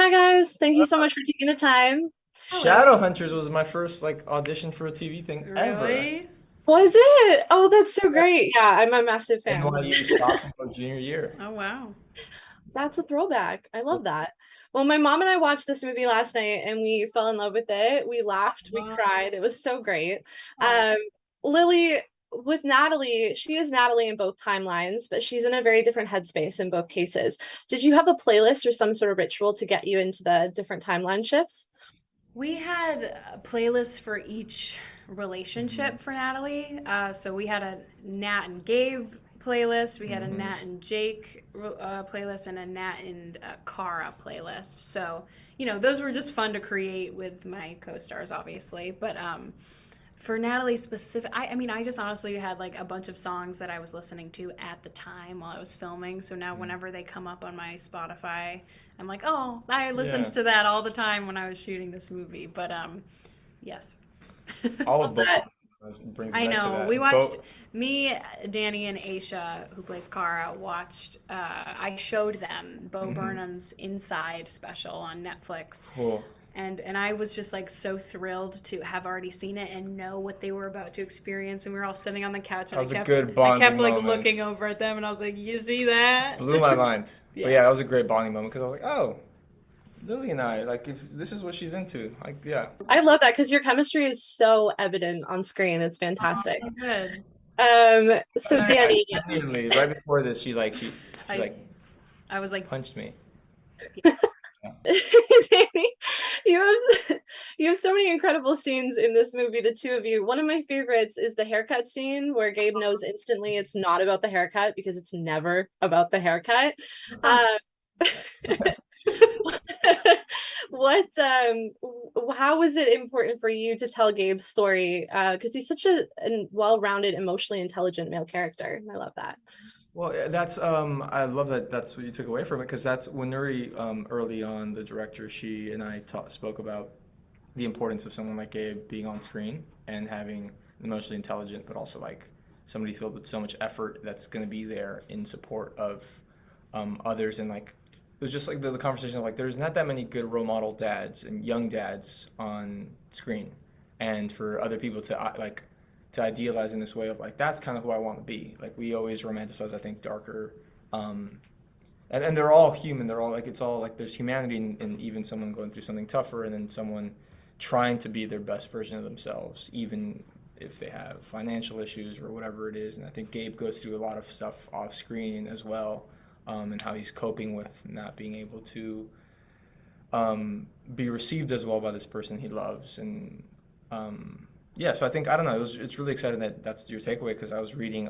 Hi guys, thank you so much for taking the time. Hello. Shadowhunters was my first like audition for a TV thing ever. Really? Was it? Oh, that's so great. Yeah, I'm a massive fan. NYU sophomore junior year. Oh, wow. That's a throwback. I love that. Well, my mom and I watched this movie last night and we fell in love with it. We laughed, we Wow. cried. It was so great. Oh, Um, Lily, with Natalie, she is Natalie in both timelines, but she's in a very different headspace in both cases. Did you have a playlist or some sort of ritual to get you into the different timeline shifts? we had playlists for each Mm-hmm. relationship for Natalie. So we had a Nat and Gabe playlist, we had a Mm-hmm. Nat and Jake playlist, and a Nat and Cara playlist. So, those were just fun to create with my co stars, obviously. But for Natalie specific, I mean, I just honestly had like a bunch of songs that I was listening to at the time while I was filming. So now whenever they come up on my Spotify, I'm like, oh, I listened Yeah, to that all the time when I was shooting this movie. But yes. all Love of both that. brings me I back to know. We that. watched, Both. me, Danny, and Aisha, who plays Kara, watched, I showed them Bo Hmm. Burnham's Inside special on Netflix. Cool. And I was just like so thrilled to have already seen it and know what they were about to experience. And we were all sitting on the couch, That and was a good I kept bonding like moment. looking over at them, and I was like, "You see that?" Blew my mind. But Yeah. yeah, that was a great bonding moment because I was like, oh, Lily and I, like, if this is what she's into, like, yeah. I love that because your chemistry is so evident on screen. It's fantastic. Oh, good. So Sorry. I Danny, genuinely, right before this, she I like I was like, punched me. Yeah. Danny, you you have so many incredible scenes in this movie, the two of you. One of my favorites is the haircut scene where Gabe knows instantly it's not about the haircut because it's never about the haircut. oh. Uh, what how was it important for you to tell Gabe's story? Because he's such a well-rounded, emotionally intelligent male character. I love that. Well, yeah, that's I love that that's what you took away from it because that's when Nuri early on, the director, she and I spoke about the importance of someone like Gabe being on screen and having emotionally intelligent, but also like somebody filled with so much effort that's going to be there in support of others. And like it was just like the conversation of like there's not that many good role model dads and young dads on screen, and for other people to like to idealize in this way of like that's kind of who I want to be. Like we always romanticize, I think, darker. Um, and they're all human. They're all like it's all like there's humanity in even someone going through something tougher, and then someone trying to be their best version of themselves, even if they have financial issues or whatever it is. And I think Gabe goes through a lot of stuff off screen as well, and how he's coping with not being able to be received as well by this person he loves. And yeah, so I think I don't know. It's really exciting that that's your takeaway because I was reading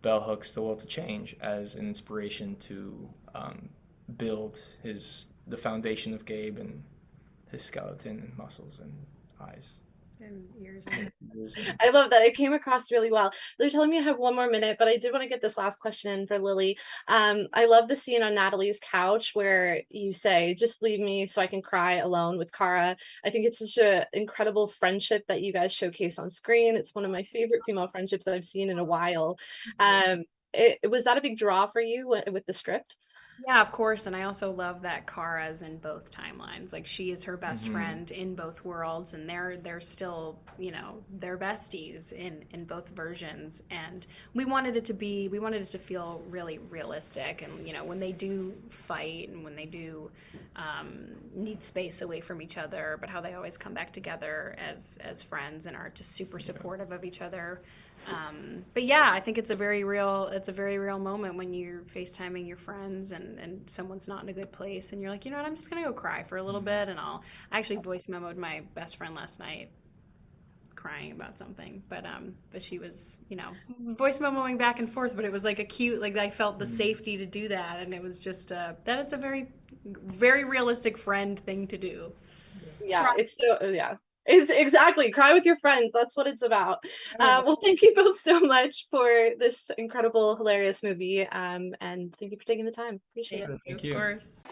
Bell Hooks' The Will to Change as an inspiration to build the foundation of Gabe and his skeleton and muscles and eyes And ears. and ears and I love that. It came across really well. They're telling me I have one more minute, but I did want to get this last question in for Lily. I love the scene on Natalie's couch where you say, just leave me so I can cry alone with Kara. I think it's such an incredible friendship that you guys showcase on screen. It's one of my favorite female friendships I've seen in a while. Was that a big draw for you with the script? Yeah, of course. And I also love that Kara's in both timelines. Like she is her best hmm friend in both worlds, and they're still, they're besties in both versions. And we wanted it to feel really realistic. And when they do fight and when they do need space away from each other, but how they always come back together as friends and are just super supportive of each other. But yeah, I think it's a very real moment when you're FaceTiming your friends and someone's not in a good place and you're like, you know what, I'm just gonna go cry for a little bit and I actually voice memoed my best friend last night crying about something, but she was, voice memoing back and forth, but it was like a cute, like I felt the safety to do that, and it was just that it's a very realistic friend thing to do. Yeah, it's so yeah. It's exactly cry with your friends. That's what it's about. Well, thank you both so much for this incredible, hilarious movie. And thank you for taking the time. Appreciate Thank it. Sure, you, thank of you. course.